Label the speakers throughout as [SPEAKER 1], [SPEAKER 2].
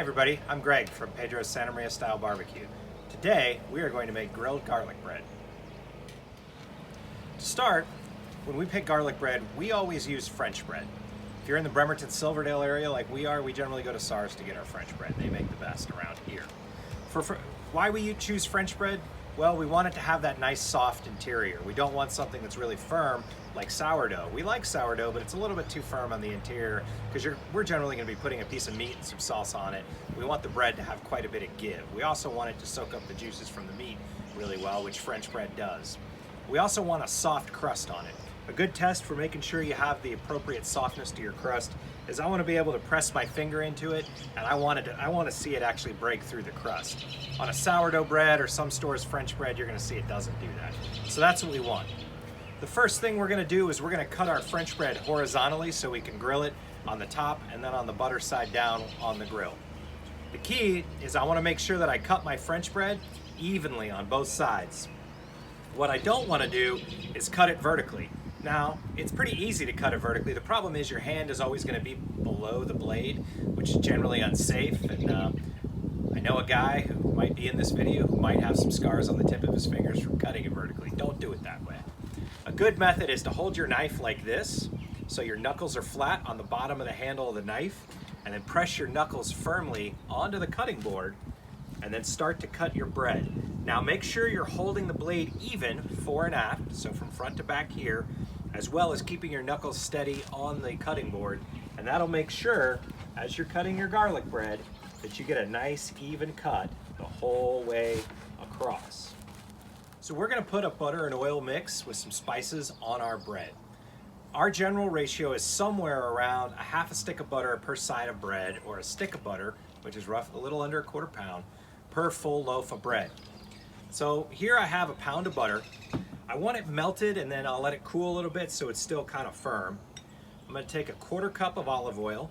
[SPEAKER 1] everybody, I'm Greg from Pedro's Santa Maria Style Barbecue. Today we are going to make grilled garlic bread. To start, when we pick garlic bread, we always use French bread. If you're in the Bremerton Silverdale area like we are, we generally go to SARS to get our French bread. They make the best around here. Why we choose French bread? Well, we want it to have that nice soft interior. We don't want something that's really firm like sourdough. We like sourdough, but it's a little bit too firm on the interior because we're generally going to be putting a piece of meat and some sauce on it. We want the bread to have quite a bit of give. We also want it to soak up the juices from the meat really well, which French bread does. We also want a soft crust on it. A good test for making sure you have the appropriate softness to your crust is I want to be able to press my finger into it, and I want to see it actually break through the crust. On a sourdough bread or some stores French bread, you're going to see it doesn't do that. So that's what we want. The first thing we're going to do is we're going to cut our French bread horizontally so we can grill it on the top and then on the butter side down on the grill. The key is I want to make sure that I cut my French bread evenly on both sides. What I don't want to do is cut it vertically. Now, it's pretty easy to cut it vertically. The problem is your hand is always going to be below the blade, which is generally unsafe. And I know a guy who might be in this video who might have some scars on the tip of his fingers from cutting it vertically. Don't do it that way. A good method is to hold your knife like this, so your knuckles are flat on the bottom of the handle of the knife, and then press your knuckles firmly onto the cutting board, and then start to cut your bread. Now make sure you're holding the blade even fore and aft, so from front to back here, as well as keeping your knuckles steady on the cutting board, and that'll make sure, as you're cutting your garlic bread, that you get a nice even cut the whole way across. So we're gonna put a butter and oil mix with some spices on our bread. Our general ratio is somewhere around a half a stick of butter per side of bread, or a stick of butter, which is a little under a quarter pound, per full loaf of bread. So here I have a pound of butter. I want it melted and then I'll let it cool a little bit so it's still kind of firm. I'm going to take a quarter cup of olive oil.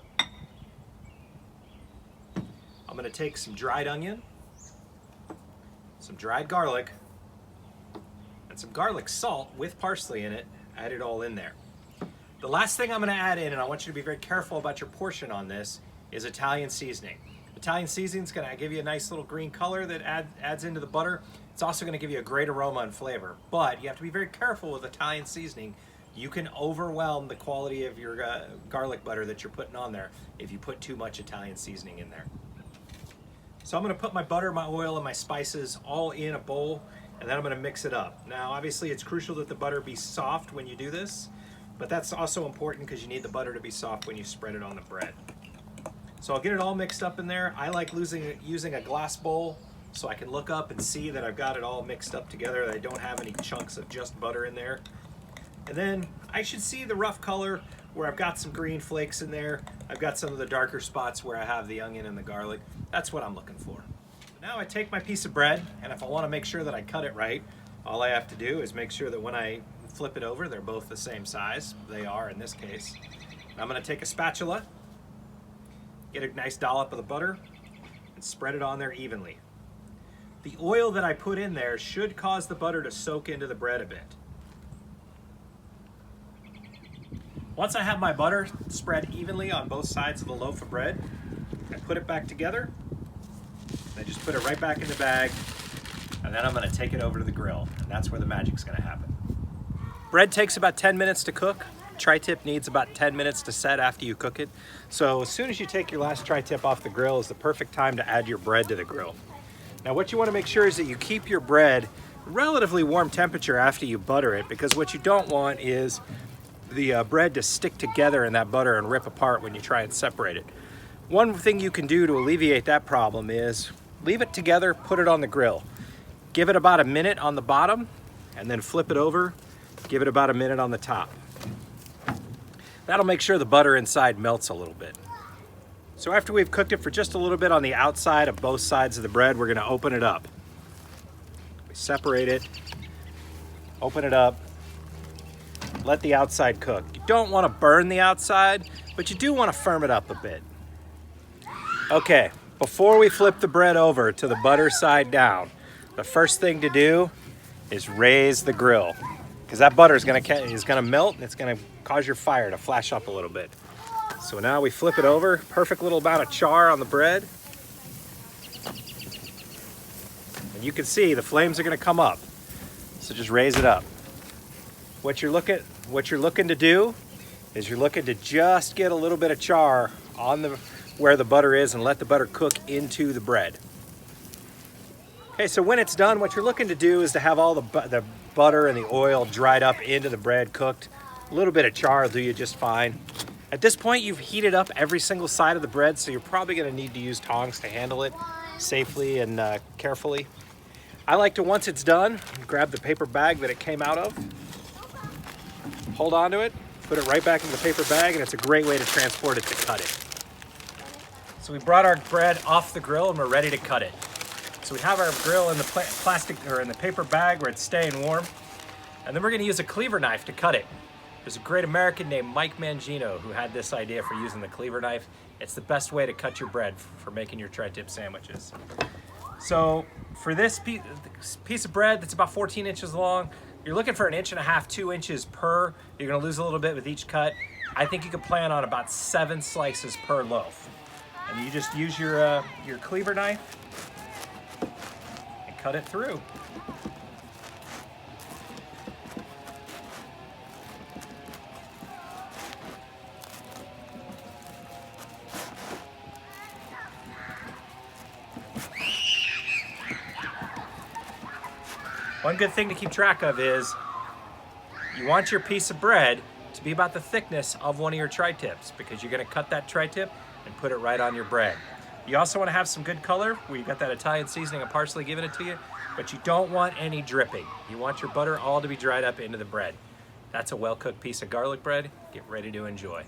[SPEAKER 1] I'm going to take some dried onion, some dried garlic, and some garlic salt with parsley in it. Add it all in there. The last thing I'm going to add in, and I want you to be very careful about your portion on this, is Italian seasoning. Italian seasoning is going to give you a nice little green color that adds into the butter. It's also going to give you a great aroma and flavor, but you have to be very careful with Italian seasoning. You can overwhelm the quality of your garlic butter that you're putting on there if you put too much Italian seasoning in there. So I'm going to put my butter, my oil, and my spices all in a bowl, and then I'm going to mix it up. Now, obviously, it's crucial that the butter be soft when you do this, but that's also important because you need the butter to be soft when you spread it on the bread. So I'll get it all mixed up in there. I like using a glass bowl so I can look up and see that I've got it all mixed up together, that I don't have any chunks of just butter in there. And then I should see the rough color where I've got some green flakes in there. I've got some of the darker spots where I have the onion and the garlic. That's what I'm looking for. Now I take my piece of bread, and if I want to make sure that I cut it right, all I have to do is make sure that when I flip it over, they're both the same size. They are in this case. And I'm going to take a spatula, get a nice dollop of the butter, and spread it on there evenly. The oil that I put in there should cause the butter to soak into the bread a bit. Once I have my butter spread evenly on both sides of the loaf of bread, I put it back together, and I just put it right back in the bag, and then I'm going to take it over to the grill, and that's where the magic's going to happen. Bread takes about 10 minutes to cook. Tri-tip needs about 10 minutes to set after you cook it. So as soon as you take your last tri-tip off the grill is the perfect time to add your bread to the grill. Now what you want to make sure is that you keep your bread relatively warm temperature after you butter it, because what you don't want is the bread to stick together in that butter and rip apart when you try and separate it. One thing you can do to alleviate that problem is leave it together, put it on the grill. Give it about a minute on the bottom and then flip it over, give it about a minute on the top. That'll make sure the butter inside melts a little bit. So after we've cooked it for just a little bit on the outside of both sides of the bread, we're going to open it up. We separate it, open it up, let the outside cook. You don't want to burn the outside, but you do want to firm it up a bit. Okay, before we flip the bread over to the butter side down, the first thing to do is raise the grill, because that butter is going to melt and it's going to cause your fire to flash up a little bit. So now we flip it over, perfect little amount of char on the bread. you can see the flames are going to come up. So just raise it up. What you're looking to do is you're looking to just get a little bit of char on where the butter is and let the butter cook into the bread. Okay, so when it's done, what you're looking to do is to have all the butter and the oil dried up into the bread, cooked. A little bit of char will do you just fine. At this point, you've heated up every single side of the bread, so you're probably going to need to use tongs to handle it safely and carefully. I like to, once it's done, grab the paper bag that it came out of, hold on to it, put it right back in the paper bag, and it's a great way to transport it to cut it. So we brought our bread off the grill and we're ready to cut it. So we have our grill in the plastic or in the paper bag where it's staying warm, and then we're going to use a cleaver knife to cut it. There's a great American named Mike Mangino who had this idea for using the cleaver knife. It's the best way to cut your bread for making your tri-tip sandwiches. So for this piece of bread that's about 14 inches long, you're looking for 1.5 inches, 2 inches per. You're gonna lose a little bit with each cut. I think you could plan on about 7 slices per loaf. And you just use your cleaver knife and cut it through. One good thing to keep track of is you want your piece of bread to be about the thickness of one of your tri-tips, because you're going to cut that tri-tip and put it right on your bread. You also want to have some good color where you've got that Italian seasoning and parsley giving it to you, but you don't want any dripping. You want your butter all to be dried up into the bread. That's a well-cooked piece of garlic bread. Get ready to enjoy.